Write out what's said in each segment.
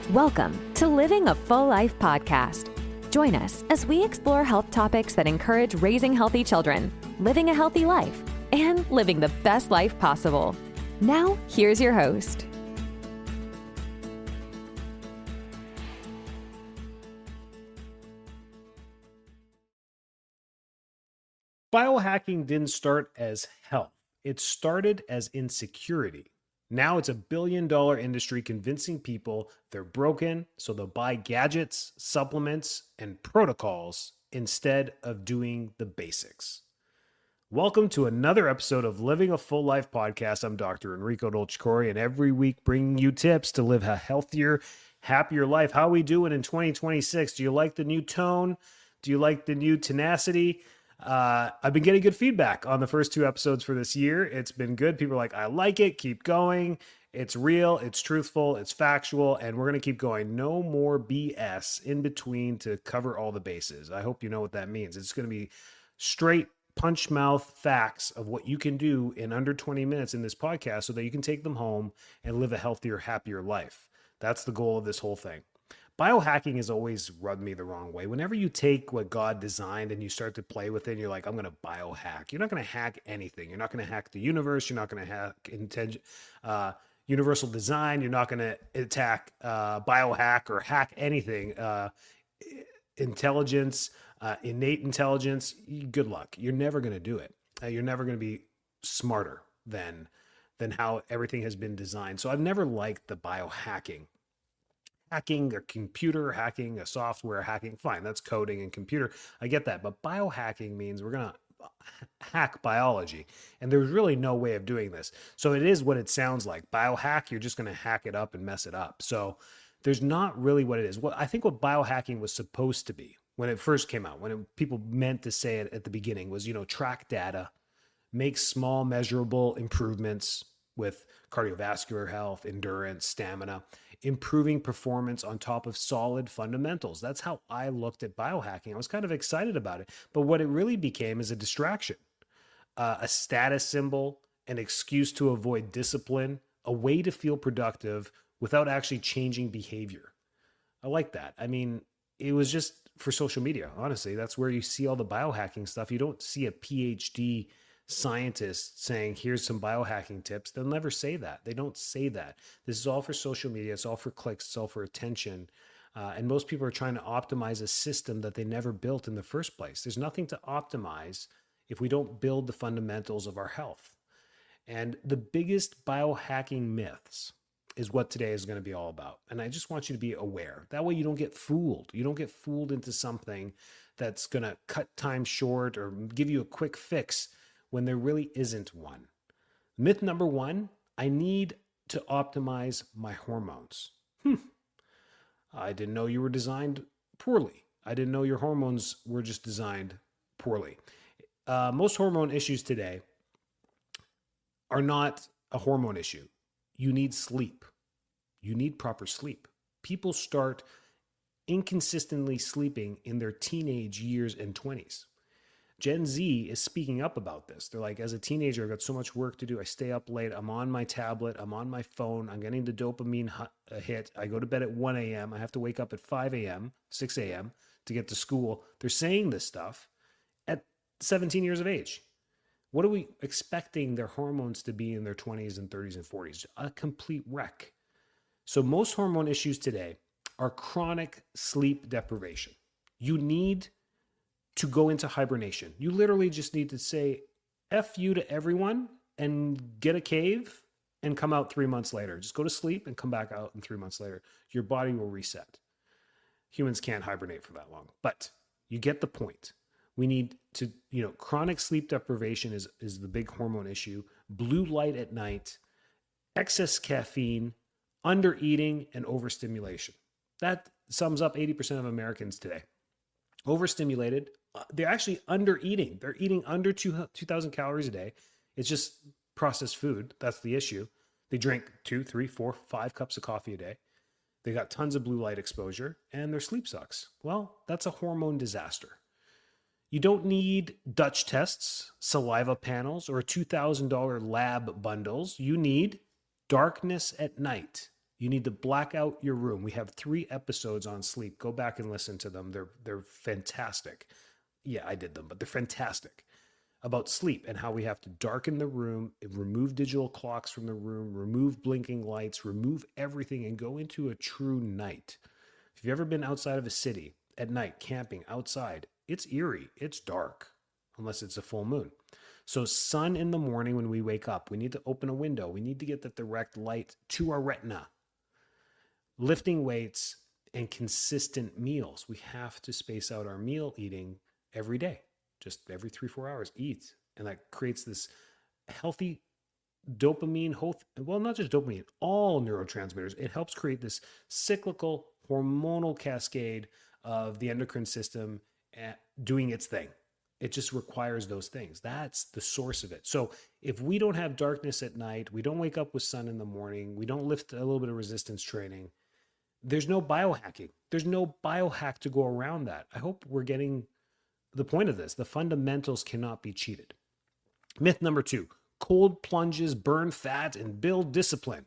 Welcome to Living a Full Life podcast. Join us as we explore health topics that encourage raising healthy children, living a healthy life, and living the best life possible. Now, here's your host. Biohacking didn't start as health. It started as insecurity. Now it's $1 billion industry convincing people they're broken, so they'll buy gadgets, supplements, and protocols instead of doing the basics. Welcome to another episode of Living a Full Life podcast. I'm Dr. Enrico Dolchikori, and every week bringing you tips to live a healthier, happier life. How are we doing in 2026? Do you like the new tone? Do you like the new tenacity? I've been getting good feedback on the first two episodes for this year. It's been good. People are like, I like it. Keep going. It's real. It's truthful. It's factual. And we're going to keep going. No more BS in between to cover all the bases. I hope you know what that means. It's going to be straight punch mouth facts of what you can do in under 20 minutes in this podcast so that you can take them home and live a healthier, happier life. That's the goal of this whole thing. Biohacking has always rubbed me the wrong way. Whenever you take what God designed and you start to play with it, and you're like, I'm going to biohack. You're not going to hack anything. You're not going to hack the universe. You're not going to hack universal design. You're not going to attack biohack or hack anything. Intelligence, innate intelligence, good luck. You're never going to do it. You're never going to be smarter than how everything has been designed. So I've never liked the biohacking. Hacking a computer, hacking a software, hacking, fine, that's coding and computer. I get that. But biohacking means we're going to hack biology. And there's really no way of doing this. So it is what it sounds like. Biohack, you're just going to hack it up and mess it up. So there's not really what it is. I think what biohacking was supposed to be when it first came out, people meant to say it at the beginning was, track data, make small measurable improvements with cardiovascular health, endurance, stamina, improving performance on top of solid fundamentals. That's how I looked at biohacking. I was kind of excited about it. But what it really became is a distraction, a status symbol, an excuse to avoid discipline, a way to feel productive without actually changing behavior. I like that. I mean, it was just for social media, honestly. That's where you see all the biohacking stuff. You don't see a PhD scientists saying, here's some biohacking tips. They'll never say that. They don't say that. This is all for social media. It's all for clicks. It's all for attention. And most people are trying to optimize a system that they never built in the first place. There's nothing to optimize if we don't build the fundamentals of our health. And the biggest biohacking myths is what today is going to be all about. And I just want you to be aware. That way you don't get fooled. You don't get fooled into something that's going to cut time short or give you a quick fix when there really isn't one. Myth number one, I need to optimize my hormones. I didn't know you were designed poorly. I didn't know your hormones were just designed poorly. Most hormone issues today are not a hormone issue. You need sleep. You need proper sleep. People start inconsistently sleeping in their teenage years and 20s. Gen Z is speaking up about this. They're like, as a teenager, I've got so much work to do. I stay up late. I'm on my tablet. I'm on my phone. I'm getting the dopamine hit. I go to bed at 1 a.m. I have to wake up at 5 a.m., 6 a.m. to get to school. They're saying this stuff at 17 years of age. What are we expecting their hormones to be in their 20s and 30s and 40s? A complete wreck. So most hormone issues today are chronic sleep deprivation. You need to go into hibernation. You literally just need to say F you to everyone and get a cave and come out 3 months later. Just go to sleep and come back out in 3 months later. Your body will reset. Humans can't hibernate for that long, but you get the point. We need to, chronic sleep deprivation is the big hormone issue. Blue light at night, excess caffeine, under eating, and overstimulation. That sums up 80% of Americans today. Overstimulated, they're actually under eating. They're eating under 2,000 calories a day. It's just processed food. That's the issue. They drink 2, 3, 4, 5 cups of coffee a day. They got tons of blue light exposure and their sleep sucks. Well, that's a hormone disaster. You don't need Dutch tests, saliva panels, or $2,000 lab bundles. You need darkness at night You need to black out your room. We have 3 episodes on sleep. Go back and listen to them. They're fantastic. Yeah, I did them, but they're fantastic about sleep and how we have to darken the room, remove digital clocks from the room, remove blinking lights, remove everything, and go into a true night. If you've ever been outside of a city at night, camping outside, it's eerie. It's dark unless it's a full moon. So sun in the morning when we wake up, we need to open a window. We need to get that direct light to our retina. Lifting weights and consistent meals. We have to space out our meal eating every day, just every 3-4 hours, eat. And that creates this healthy dopamine, well, not just dopamine, all neurotransmitters. It helps create this cyclical hormonal cascade of the endocrine system doing its thing. It just requires those things. That's the source of it. So if we don't have darkness at night, we don't wake up with sun in the morning, we don't lift a little bit of resistance training, there's no biohacking. There's no biohack to go around that. I hope we're getting the point of this. The fundamentals cannot be cheated. Myth number 2, cold plunges burn fat and build discipline.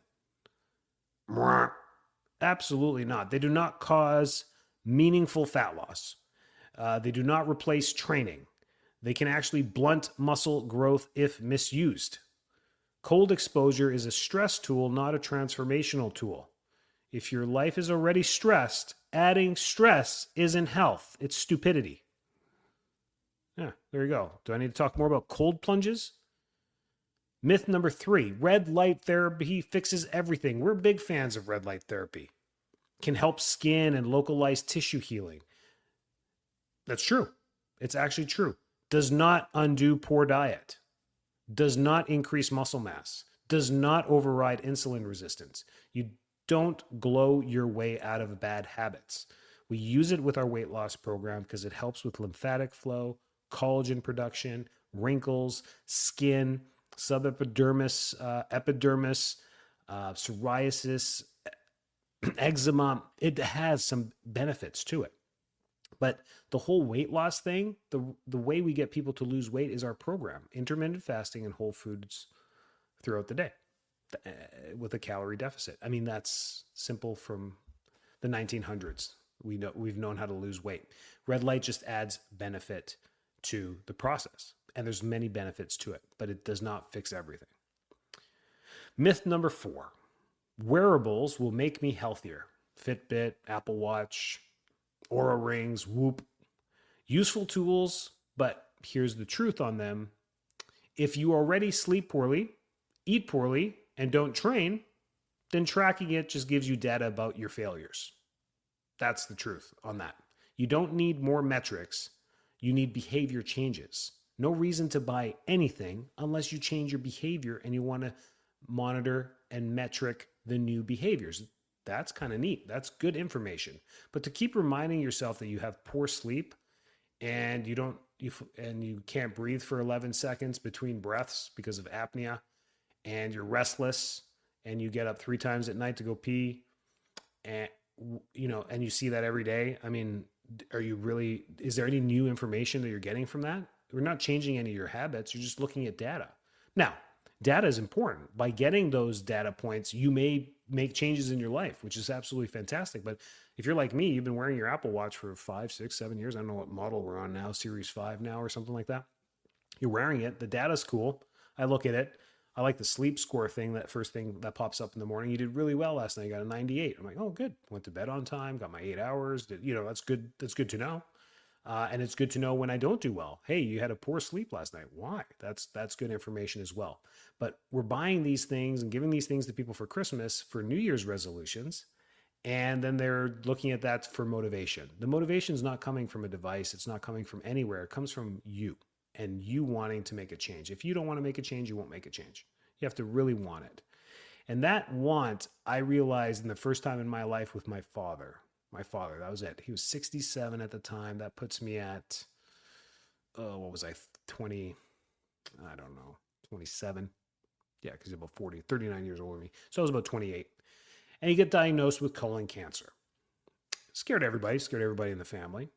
Absolutely not. They do not cause meaningful fat loss. They do not replace training. They can actually blunt muscle growth if misused. Cold exposure is a stress tool, not a transformational tool. If your life is already stressed, adding stress isn't health. It's stupidity. Yeah, there you go. Do I need to talk more about cold plunges? Myth number 3, red light therapy fixes everything. We're big fans of red light therapy. Can help skin and localized tissue healing. That's true. It's actually true. Does not undo poor diet. Does not increase muscle mass. Does not override insulin resistance. You don't glow your way out of bad habits. We use it with our weight loss program because it helps with lymphatic flow, collagen production, wrinkles, skin, subepidermis, epidermis, psoriasis, eczema. It has some benefits to it. But the whole weight loss thing, the way we get people to lose weight is our program, intermittent fasting and whole foods throughout the day with a calorie deficit. I mean, that's simple from the 1900s. We've known how to lose weight. Red light just adds benefit to the process. And there's many benefits to it, but it does not fix everything. Myth number 4, wearables will make me healthier. Fitbit, Apple Watch, Oura Rings, Whoop. Useful tools, but here's the truth on them. If you already sleep poorly, eat poorly, and don't train, then tracking it just gives you data about your failures. That's the truth on that. You don't need more metrics. You need behavior changes. No reason to buy anything unless you change your behavior and you want to monitor and metric the new behaviors. That's kind of neat. That's good information. But to keep reminding yourself that you have poor sleep and you can't breathe for 11 seconds between breaths because of apnea, and you're restless and you get up 3 times at night to go pee, and and you see that every day. I mean, is there any new information that you're getting from that? We're not changing any of your habits. You're just looking at data. Now, data is important. By getting those data points, you may make changes in your life, which is absolutely fantastic. But if you're like me, you've been wearing your Apple Watch for 5, 6, 7 years. I don't know what model we're on now, Series 5 now or something like that. You're wearing it. The data's cool. I look at it. I like the sleep score thing, that first thing that pops up in the morning. You did really well last night. You got a 98. I'm like, oh, good. Went to bed on time, got my 8 hours. That's good. That's good to know. And it's good to know when I don't do well. Hey, you had a poor sleep last night. Why? That's good information as well. But we're buying these things and giving these things to people for Christmas for New Year's resolutions. And then they're looking at that for motivation. The motivation is not coming from a device. It's not coming from anywhere. It comes from you and you wanting to make a change. If you don't want to make a change, you won't make a change. You have to really want it. And that want, I realized in the first time in my life with my father. That was it. He was 67 at the time. That puts me at, what was I, 20, I don't know, 27. Yeah, because he's about 39 years older than me. So I was about 28. And he got diagnosed with colon cancer. Scared everybody in the family,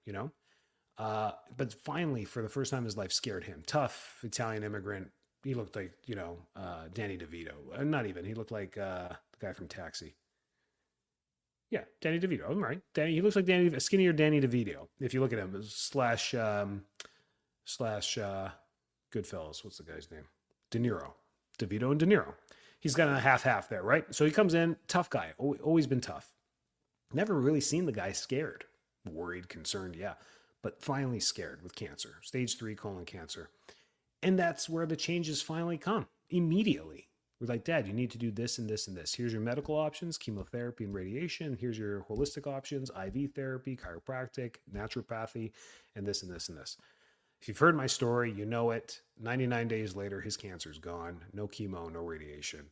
But finally, for the first time in his life, scared him. Tough Italian immigrant. He looked like, Danny DeVito. Not even. He looked like the guy from Taxi. Yeah, Danny DeVito. I'm right. Danny, he looks like skinnier Danny DeVito. If you look at him, slash Goodfellas. What's the guy's name? De Niro. DeVito and De Niro. He's got a half there, right? So he comes in, tough guy, always been tough. Never really seen the guy scared, worried, concerned, yeah, but finally scared with cancer, stage 3 colon cancer. And that's where the changes finally come immediately. We're like, Dad, you need to do this and this and this. Here's your medical options, chemotherapy and radiation. Here's your holistic options, IV therapy, chiropractic, naturopathy, and this and this and this. If you've heard my story, you know it. 99 days later, his cancer's gone. No chemo, no radiation.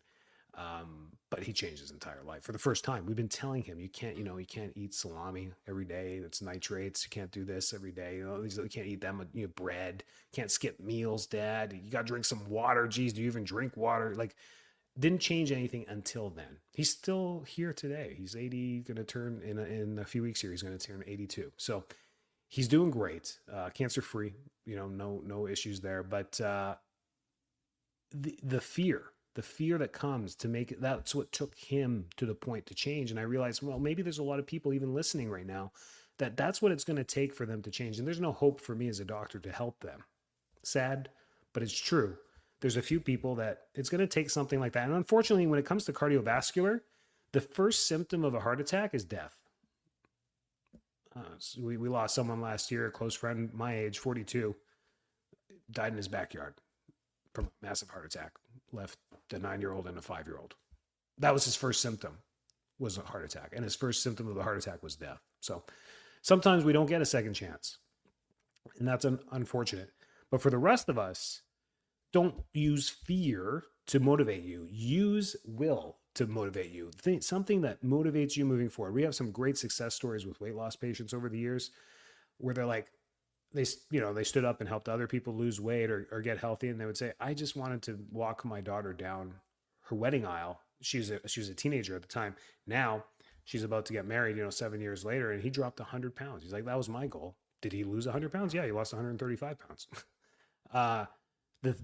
But he changed his entire life for the first time. We've been telling him, you can't eat salami every day. That's nitrates. You can't do this every day. You can't eat that much, bread. Can't skip meals, Dad. You got to drink some water. Geez, do you even drink water? Like, didn't change anything until then. He's still here today. He's 80, going to turn in a few weeks here. He's going to turn 82. So he's doing great, cancer-free, no issues there. But the fear that comes to make it, that's what took him to the point to change. And I realized, well, maybe there's a lot of people even listening right now that's what it's going to take for them to change. And there's no hope for me as a doctor to help them. Sad, but it's true. There's a few people that it's going to take something like that. And unfortunately, when it comes to cardiovascular, the first symptom of a heart attack is death. So we lost someone last year, a close friend, my age, 42, died in his backyard from a massive heart attack, left a 9-year-old and a 5-year-old. That was his first symptom, was a heart attack. And his first symptom of the heart attack was death. So sometimes we don't get a second chance. And that's unfortunate. But for the rest of us, don't use fear to motivate you. Use will to motivate you. Think something that motivates you moving forward. We have some great success stories with weight loss patients over the years where they're like, they stood up and helped other people lose weight or get healthy. And they would say, I just wanted to walk my daughter down her wedding aisle. She was a teenager at the time. Now she's about to get married, 7 years later, and he dropped 100 pounds. He's like, that was my goal. Did he lose 100 pounds? Yeah, he lost 135 pounds.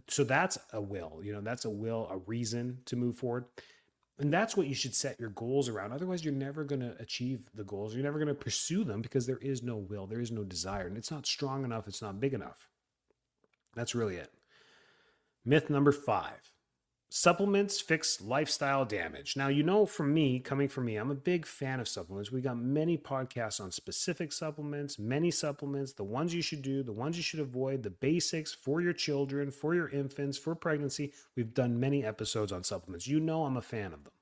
So that's a will, that's a will, a reason to move forward. And that's what you should set your goals around. Otherwise, you're never going to achieve the goals. You're never going to pursue them because there is no will. There is no desire. And it's not strong enough. It's not big enough. That's really it. Myth number 5. Supplements fix lifestyle damage. Now, coming from me, I'm a big fan of supplements. We got many podcasts on specific supplements, many supplements, the ones you should do, the ones you should avoid, the basics for your children, for your infants, for pregnancy. We've done many episodes on supplements. I'm a fan of them.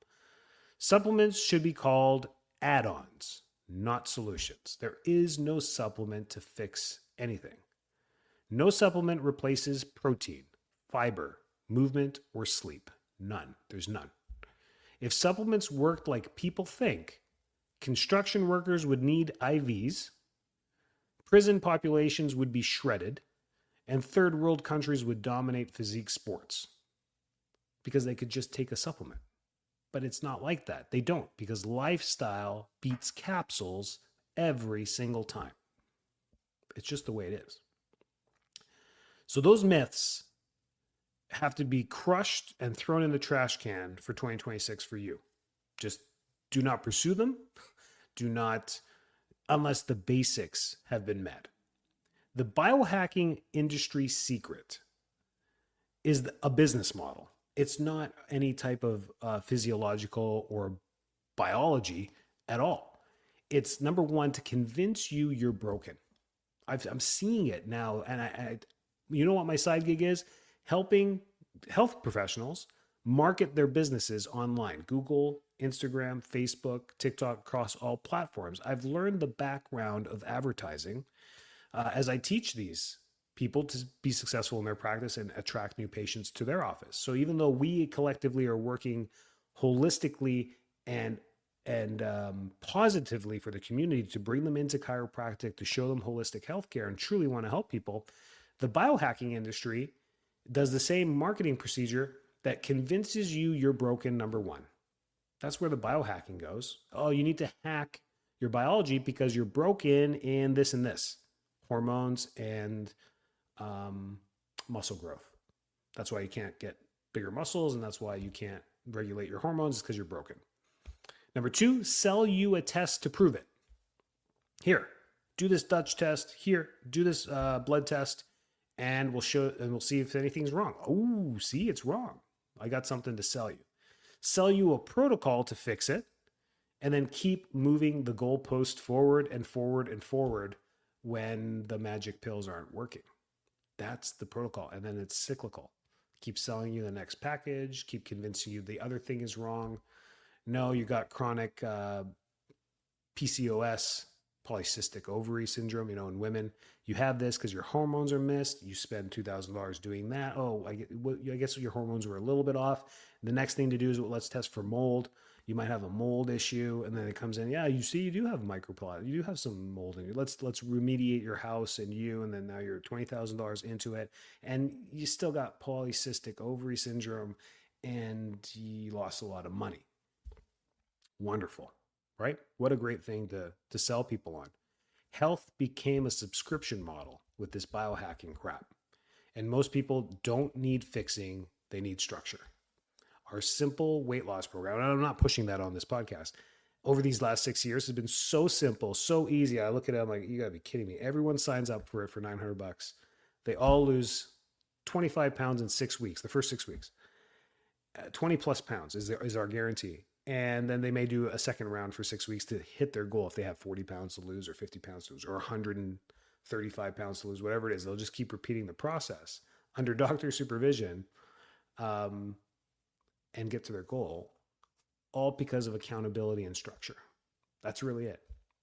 Supplements should be called add-ons, not solutions. There is no supplement to fix anything. No supplement replaces protein, fiber, movement, or sleep. None. There's none. If supplements worked like people think, construction workers would need IVs, prison populations would be shredded, and third world countries would dominate physique sports because they could just take a supplement. But it's not like that. They don't, because lifestyle beats capsules every single time. It's just the way it is. So those myths have to be crushed and thrown in the trash can for 2026 for you. Just do not pursue them. Do not, unless the basics have been met. The biohacking industry secret is a business model. It's not any type of physiological or biology at all. It's number one, to convince you you're broken. I'm seeing it now. And I you know what my side gig is? Helping health professionals market their businesses online. Google, Instagram, Facebook, TikTok, across all platforms. I've learned the background of advertising as I teach these people to be successful in their practice and attract new patients to their office. So even though we collectively are working holistically and positively for the community to bring them into chiropractic, to show them holistic healthcare and truly want to help people, the biohacking industry does the same marketing procedure that convinces you you're broken, number one. That's where the biohacking goes. Oh, you need to hack your biology because you're broken in this and this, hormones and muscle growth. That's why you can't get bigger muscles, and that's why you can't regulate your hormones, because you're broken. Number 2, sell you a test to prove it. Here, do this Dutch test. Here, do this blood test, and we'll see if anything's wrong. Oh, see, it's wrong. I got something to sell you. Sell you a protocol to fix it, and then keep moving the goalpost forward and forward and forward when the magic pills aren't working. That's the protocol. And then it's cyclical. Keep selling you the next package, keep convincing you the other thing is wrong. No, you got chronic PCOS, polycystic ovary syndrome, in women. You have this because your hormones are missed. You spend $2,000 doing that. Oh, I guess your hormones were a little bit off. The next thing to do is, let's test for mold. You might have a mold issue, and then it comes in. Yeah, you see, you do have microplastic. You do have some mold in you. Let's remediate your house and you, and then now you're $20,000 into it, and you still got polycystic ovary syndrome, and you lost a lot of money. Wonderful, right? What a great thing to sell people on. Health became a subscription model with this biohacking crap, and most people don't need fixing; they need structure. Our simple weight loss program, and I'm not pushing that on this podcast, over these last 6 years has been so simple, so easy. I look at it, I'm like, you gotta be kidding me. Everyone signs up for it for $900. They all lose 25 pounds in 6 weeks, the first 6 weeks. 20 plus pounds is our guarantee. And then they may do a second round for 6 weeks to hit their goal if they have 40 pounds to lose or 50 pounds to lose or 135 pounds to lose, whatever it is. They'll just keep repeating the process under doctor supervision. And get to their goal, all because of accountability and structure. That's really it.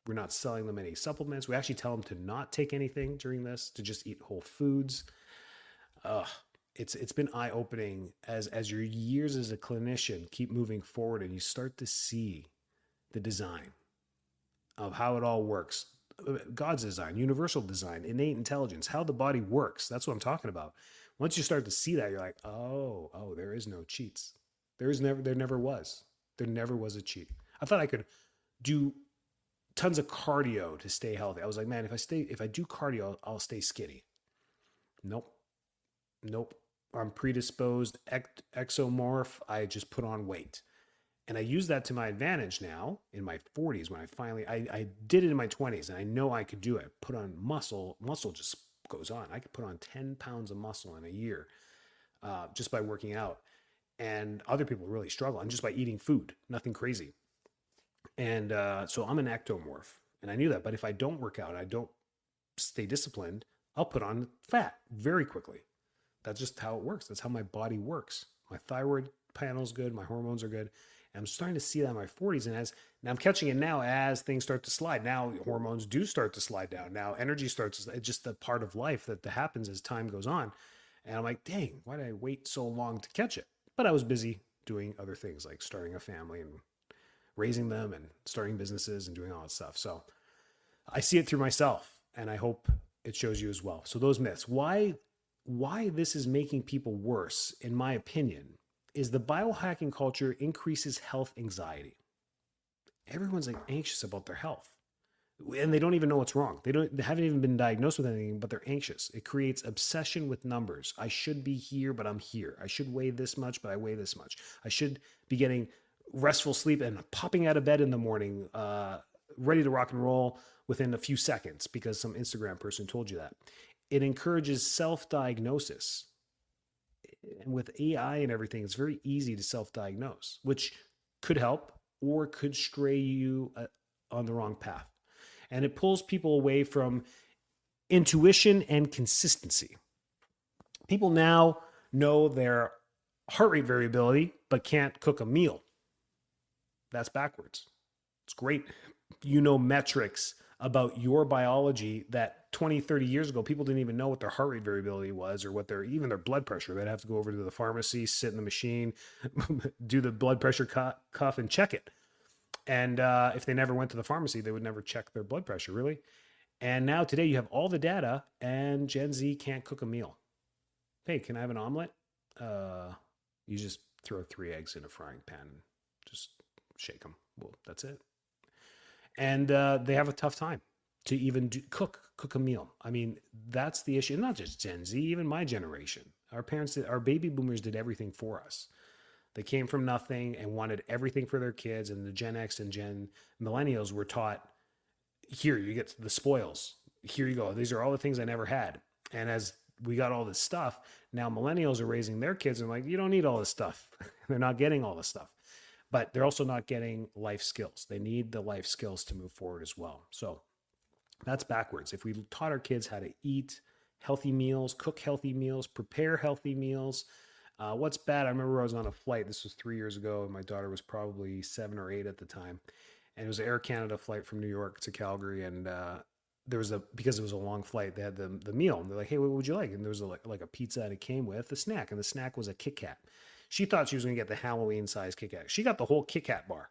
We're not selling them any supplements. We actually tell them to not take anything during this, to just eat whole foods. It's been eye-opening as your years as a clinician keep moving forward and you start to see the design of how it all works. God's design, universal design, innate intelligence, how the body works. That's what I'm talking about. Once you start to see that, you're like, oh, there is no cheats. There never was a cheat. I thought I could do tons of cardio to stay healthy. I was like, man, if I do cardio, I'll stay skinny. Nope. I'm predisposed, exomorph. I just put on weight. And I use that to my advantage now in my 40s when I did it in my 20s and I know I could do it. Put on muscle just goes on. I could put on 10 pounds of muscle in a year just by working out. And other people really struggle, and just by eating food, nothing crazy. And so I'm an ectomorph, and I knew that. But if I don't work out, I don't stay disciplined, I'll put on fat very quickly. That's just how it works. That's how my body works. My thyroid panel's good, my hormones are good. And I'm starting to see that in my 40s, and now I'm catching it now as things start to slide. Now hormones do start to slide down. Now energy starts to, it's just a part of life that happens as time goes on. And I'm like, dang, why did I wait so long to catch it? But I was busy doing other things like starting a family and raising them and starting businesses and doing all that stuff. So I see it through myself, and I hope it shows you as well. So those myths, why this is making people worse, in my opinion, is the biohacking culture increases health anxiety. Everyone's like anxious about their health, and they don't even know what's wrong. They haven't even been diagnosed with anything, but they're anxious. It creates obsession with numbers. I should be here, but I'm here. I should weigh this much, but I weigh this much. I should be getting restful sleep and popping out of bed in the morning, ready to rock and roll within a few seconds because some Instagram person told you that. It encourages self-diagnosis. And with AI and everything, it's very easy to self-diagnose, which could help or could stray you on the wrong path. And it pulls people away from intuition and consistency. People now know their heart rate variability, but can't cook a meal. That's backwards. It's great. You know metrics about your biology that 20, 30 years ago, people didn't even know what their heart rate variability was or what even their blood pressure. They'd have to go over to the pharmacy, sit in the machine, do the blood pressure cuff and check it. And if they never went to the pharmacy, they would never check their blood pressure, really. And now today you have all the data, and Gen Z can't cook a meal. Hey, can I have an omelet? You just throw 3 eggs in a frying pan and just shake them. Well, that's it. And they have a tough time to even cook a meal. I mean, that's the issue. Not just Gen Z, even my generation. Our parents our baby boomers did everything for us. They came from nothing and wanted everything for their kids. And the Gen X and Gen Millennials were taught, here, you get the spoils. Here you go. These are all the things I never had. And as we got all this stuff, now millennials are raising their kids and like, you don't need all this stuff. They're not getting all this stuff, but they're also not getting life skills. They need the life skills to move forward as well. So that's backwards. If we taught our kids how to eat healthy meals, cook healthy meals, prepare healthy meals, what's bad? I remember I was on a flight. This was 3 years ago, and my daughter was probably 7 or 8 at the time. And it was an Air Canada flight from New York to Calgary. And there was because it was a long flight, they had the meal. And they're like, hey, what would you like? And there was like a pizza, and it came with a snack. And the snack was a Kit Kat. She thought she was going to get the Halloween size Kit Kat. She got the whole Kit Kat bar.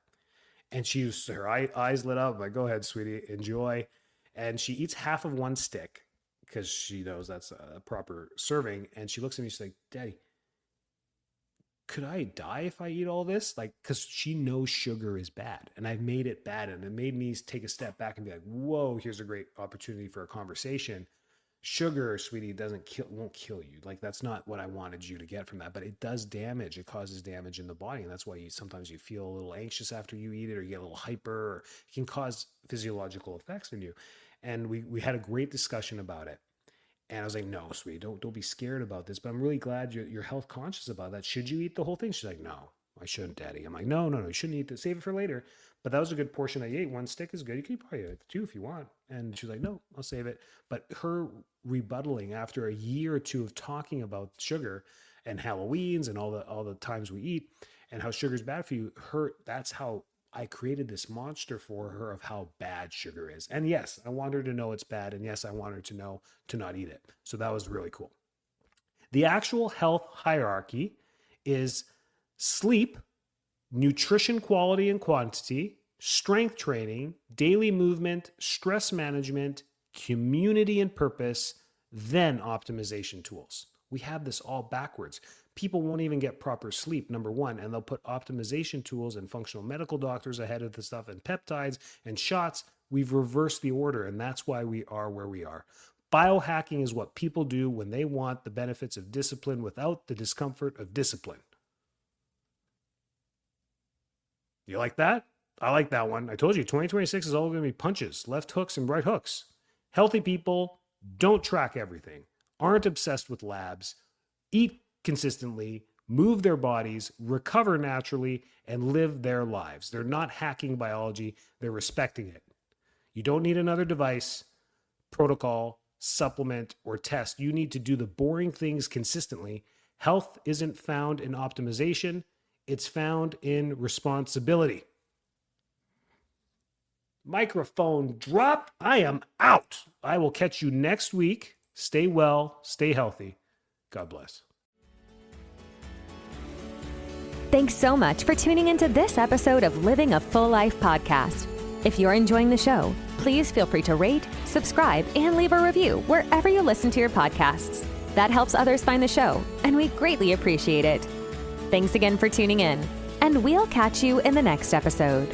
And her eyes lit up. I'm like, go ahead, sweetie, enjoy. And she eats half of one stick because she knows that's a proper serving. And she looks at me, she's like, Daddy, could I die if I eat all this? Like, because she knows sugar is bad, and I've made it bad. And it made me take a step back and be like, whoa, here's a great opportunity for a conversation. Sugar, sweetie, won't kill you. Like, that's not what I wanted you to get from that, but it does damage. It causes damage in the body. And that's why sometimes you feel a little anxious after you eat it, or you get a little hyper, or it can cause physiological effects in you. And we had a great discussion about it. And I was like, no, sweetie, don't be scared about this. But I'm really glad you're health conscious about that. Should you eat the whole thing? She's like, no, I shouldn't, Daddy. I'm like, no, you shouldn't eat this. Save it for later. But that was a good portion that you ate. One stick is good. You can probably eat 2 if you want. And she's like, no, I'll save it. But her rebuttaling after a year or 2 of talking about sugar and Halloweens and all the times we eat and how sugar is bad for you, that's how I created this monster for her of how bad sugar is. And yes, I want her to know it's bad. And yes, I want her to know to not eat it. So that was really cool. The actual health hierarchy is sleep, nutrition quality and quantity, strength training, daily movement, stress management, community and purpose, then optimization tools. We have this all backwards. People won't even get proper sleep, number one, and they'll put optimization tools and functional medical doctors ahead of the stuff and peptides and shots. We've reversed the order, and that's why we are where we are. Biohacking is what people do when they want the benefits of discipline without the discomfort of discipline. You like that? I like that one. I told you, 2026 is all going to be punches, left hooks and right hooks. Healthy people don't track everything, aren't obsessed with labs, eat consistently, move their bodies, recover naturally, and live their lives. They're not hacking biology. They're respecting it. You don't need another device, protocol, supplement, or test. You need to do the boring things consistently. Health isn't found in optimization. It's found in responsibility. Microphone drop. I am out. I will catch you next week. Stay well, stay healthy. God bless. Thanks so much for tuning into this episode of Living a Full Life podcast. If you're enjoying the show, please feel free to rate, subscribe, and leave a review wherever you listen to your podcasts. That helps others find the show, and we greatly appreciate it. Thanks again for tuning in, and we'll catch you in the next episode.